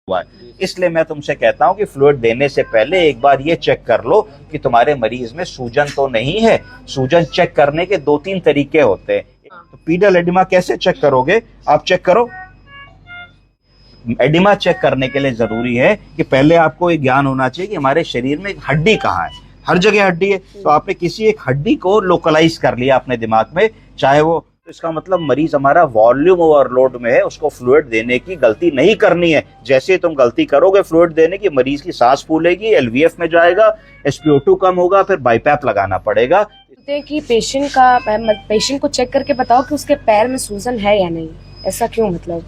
हुआ है। इसलिए मैं तुमसे कहता हूं कि फ्लूइड देने से पहले एक बार ये चेक कर लो कि तुम्हारे मरीज में सूजन तो नहीं है। सूजन चेक करने के 2-3 तरीके होते हैं। तो पीडल एडिमा कैसे चेक करोगे? आप चेक करो। एडिमा चेक करने के लिए जरूरी है कि पहले आपको ये ज्ञान होना चाहिए कि हमारे शरीर में एक हड्डी कहाँ है। हर जगह हड्डी है, तो आपने किसी एक हड्डी को लोकलाइज कर लिया अपने दिमाग में, चाहे वो, तो इसका मतलब मरीज हमारा वॉल्यूम ओवरलोड में है, उसको फ्लूइड देने की गलती नहीं करनी है। जैसे तुम गलती करोगे फ्लूइड देने की, मरीज की सांस फूलेगी, एलवीएफ में जाएगा, SpO2 कम होगा, फिर बाईपैप लगाना पड़ेगा। कि पेशेंट को चेक करके बताओ कि उसके पैर में सूजन है या नहीं, ऐसा क्यों? मतलब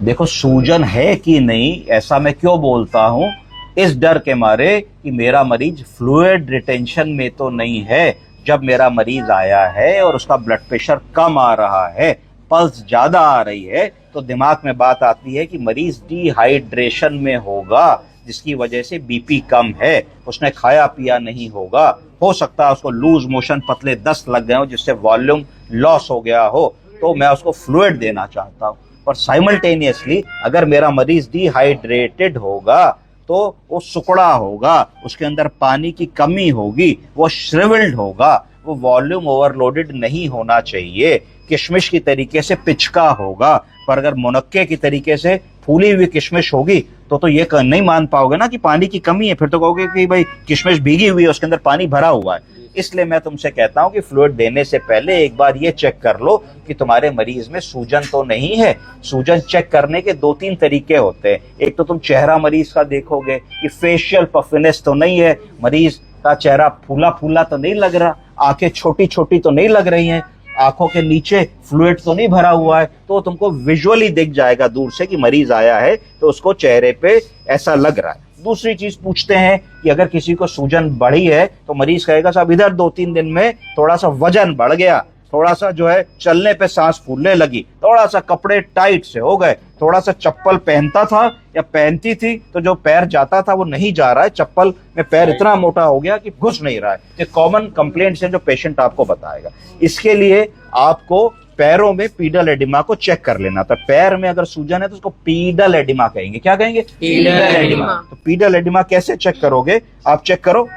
देखो, सूजन है कि नहीं ऐसा मैं क्यों बोलता हूं, इस डर के मारे कि मेरा मरीज फ्लूइड रिटेंशन में तो नहीं है। जब मेरा मरीज आया है और उसका ब्लड प्रेशर कम आ रहा है, पल्स ज्यादा आ रही है, तो दिमाग में बात आती है कि मरीज डिहाइड्रेशन में होगा, जिसकी वजह से बीपी कम है, उसने खाया पिया नहीं होगा, हो सकता है उसको लूज मोशन, पतले दस्त लग गए हो जिससे वॉल्यूम लॉस हो गया हो, तो मैं उसको फ्लूइड देना चाहता हूँ। और साइमल्टेनियसली अगर मेरा मरीज डिहाइड्रेटेड होगा तो वो सुकड़ा होगा, उसके अंदर पानी की कमी होगी, वो श्रिवल्ड होगा, वो वॉल्यूम ओवरलोडेड नहीं होना चाहिए, किशमिश की तरीके से पिचका होगा। पर अगर मुनक्के की तरीके से फूली हुई किशमिश होगी तो ये नहीं मान पाओगे ना कि पानी की कमी है, फिर तो कहोगे कि भाई किशमिश भीगी हुई है, उसके अंदर पानी भरा हुआ है। इसलिए मैं तुमसे कहता हूं कि फ्लूइड देने से पहले एक बार ये चेक कर लो कि तुम्हारे मरीज में सूजन तो नहीं है। सूजन चेक करने के 2-3 तरीके होते हैं। एक तो तुम चेहरा मरीज का देखोगे कि फेशियल पफिनेस तो नहीं है, मरीज का चेहरा फूला फूला तो नहीं लग रहा, आंखें छोटी छोटी तो नहीं लग रही हैं, आंखों के नीचे फ्लूइड तो नहीं भरा हुआ है, तो तुमको विजुअली दिख जाएगा दूर से कि मरीज आया है, तो उसको चेहरे पे ऐसा लग रहा है। दूसरी चीज पूछते हैं कि अगर किसी को सूजन बढ़ी है तो मरीज कहेगा साहब इधर 2-3 दिन में थोड़ा सा वजन बढ़ गया, थोड़ा सा जो है चलने पे सांस फूलने लगी, थोड़ा सा कपड़े टाइट से हो गए, थोड़ा सा चप्पल पहनता था या पहनती थी तो जो पैर जाता था वो नहीं जा रहा है, चप्पल में पैर इतना मोटा हो गया कि घुस नहीं रहा है। ये कॉमन कंप्लेंट्स हैं जो पेशेंट आपको बताएगा। इसके लिए आपको पैरों में पीडल एडिमा को चेक कर लेना था। पैर में अगर सूजन है तो उसको पीडल एडिमा कहेंगे। क्या कहेंगे? Pedal oedema. तो पीडल एडिमा कैसे चेक करोगे? आप चेक करो,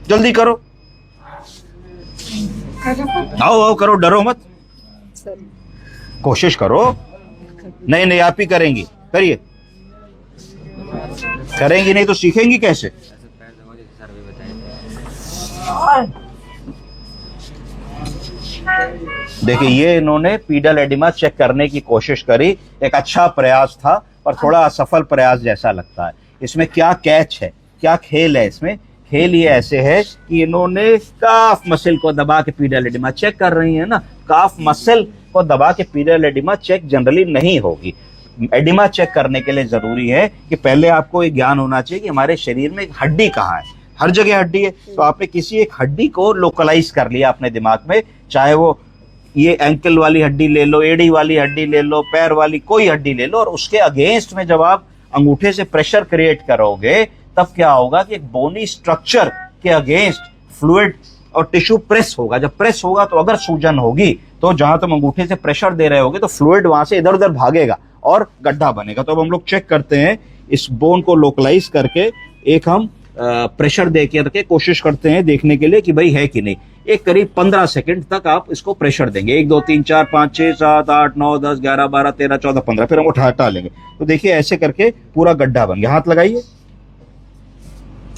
जल्दी करो, आओ आओ करो, डरो मत, कोशिश करो। नहीं आप ही करेंगी, करिए। करेंगी नहीं तो सीखेंगी कैसे? देखिए, ये इन्होंने पीडल एडिमा चेक करने की कोशिश करी, एक अच्छा प्रयास था पर थोड़ा असफल प्रयास जैसा लगता है। इसमें क्या कैच है, क्या खेल है? इसमें खेल ये ऐसे है कि इन्होंने काफ मसल को दबा के पीडल एडिमा चेक कर रही है ना। काफ मसल को दबा के पीडल एडिमा चेक जनरली नहीं होगी। एडिमा चेक करने के लिए जरूरी है कि पहले आपको ये ज्ञान होना चाहिए कि हमारे शरीर में एक हड्डी कहाँ है। हर जगह हड्डी है, तो आपने किसी एक हड्डी को लोकलाइज कर लिया अपने दिमाग में, चाहे वो ये एंकल वाली हड्डी ले लो, एड़ी वाली हड्डी ले लो, पैर वाली कोई हड्डी ले लो, और उसके अगेंस्ट में जब आप अंगूठे से प्रेशर क्रिएट करोगे तब क्या होगा कि एक बोनी स्ट्रक्चर के अगेंस्ट फ्लूइड और टिश्यू प्रेस होगा। जब प्रेस होगा तो अगर सूजन होगी तो जहां तुम अंगूठे से प्रेशर दे रहे होगे तो फ्लूइड वहां से इधर उधर भागेगा और गड्ढा बनेगा। तो अब हम लोग चेक करते हैं, इस बोन को लोकलाइज करके एक हम प्रेशर दे के कोशिश करते हैं देखने के लिए कि भाई है कि नहीं। एक करीब 15 सेकंड तक आप इसको प्रेशर देंगे, 1 2 3 4 5 6 7 8 9 10 11 12 13 14 15, फिर हम हटा लेंगे। तो देखिए ऐसे करके पूरा गड्ढा बन गया। हाथ लगाइए,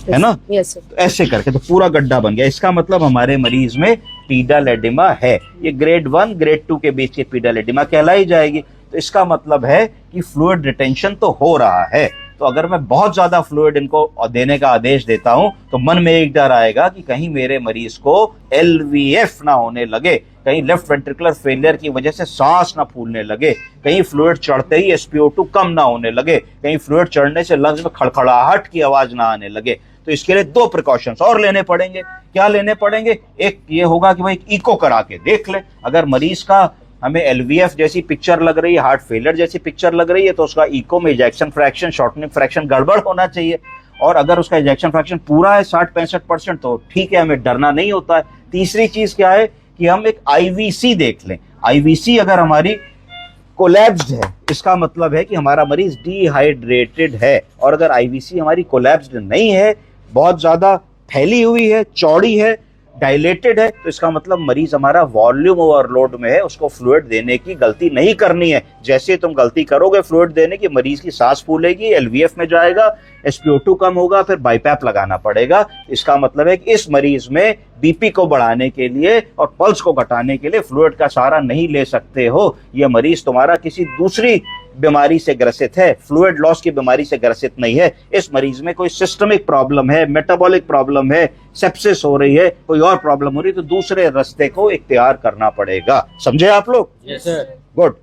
है ना? यस। तो ऐसे करके तो पूरा गड्ढा बन गया। इसका मतलब हमारे मरीज में पीडल एडिमा है। ये ग्रेड 1 ग्रेड 2 के बीच की पीडल एडिमा कहलाई जाएगी। तो इसका मतलब है कि फ्लूइड रिटेंशन तो हो रहा है। तो अगर मैं बहुत ज्यादा फ्लूइड इनको देने का आदेश देता हूं तो मन में एक डर आएगा कि कहीं मेरे मरीज को एलवीएफ ना होने लगे, कहीं लेफ्ट वेंट्रिकुलर फेलियर की वजह से सांस ना फूलने लगे, कहीं फ्लूइड चढ़ते ही SpO2 कम ना होने लगे, कहीं फ्लूइड चढ़ने से लंग्स में खड़खड़ाहट की आवाज ना आने लगे। तो इसके लिए 2 प्रिकॉशंस और लेने पड़ेंगे। क्या लेने पड़ेंगे? एक ये होगा कि भाई इको करा के देख ले, अगर मरीज का हमें एलवीएफ जैसी पिक्चर लग रही है, हार्ट फेलियर जैसी पिक्चर लग रही है, तो उसका इको में इजेक्शन फ्रैक्शन, शॉर्टनिंग फ्रैक्शन गड़बड़ होना चाहिए। और अगर उसका इजेक्शन फ्रैक्शन पूरा है 60-65% तो ठीक है, हमें डरना नहीं होता है। तीसरी चीज क्या है कि हम एक आईवीसी देख लें। आईवीसी अगर हमारी कोलैप्स्ड है, इसका मतलब है कि हमारा मरीज डिहाइड्रेटेड है। और अगर आईवीसी हमारी कोलैप्स्ड नहीं है, बहुत ज्यादा फैली हुई है, चौड़ी है, डायलेटेड है, तो इसका मतलब मरीज हमारा वॉल्यूम ओवरलोड में है, उसको फ्लूइड देने की गलती नहीं करनी है। जैसे तुम गलती करोगे फ्लूइड देने की, मरीज की सांस फूलेगी, एलवीएफ में जाएगा, SpO2 कम होगा, फिर बाईपैप लगाना पड़ेगा। इसका मतलब है कि इस मरीज में बीपी को बढ़ाने के लिए और पल्स को घटाने के लिए फ्लूइड का सहारा नहीं ले सकते हो। यह मरीज तुम्हारा किसी दूसरी बीमारी से ग्रसित है, फ्लूइड लॉस की बीमारी से ग्रसित नहीं है। इस मरीज में कोई सिस्टमिक प्रॉब्लम है, मेटाबॉलिक प्रॉब्लम है, सेप्सिस हो रही है, कोई और प्रॉब्लम हो रही है, तो दूसरे रास्ते को इख्तियार करना पड़ेगा। समझे आप लोग? Yes sir. गुड।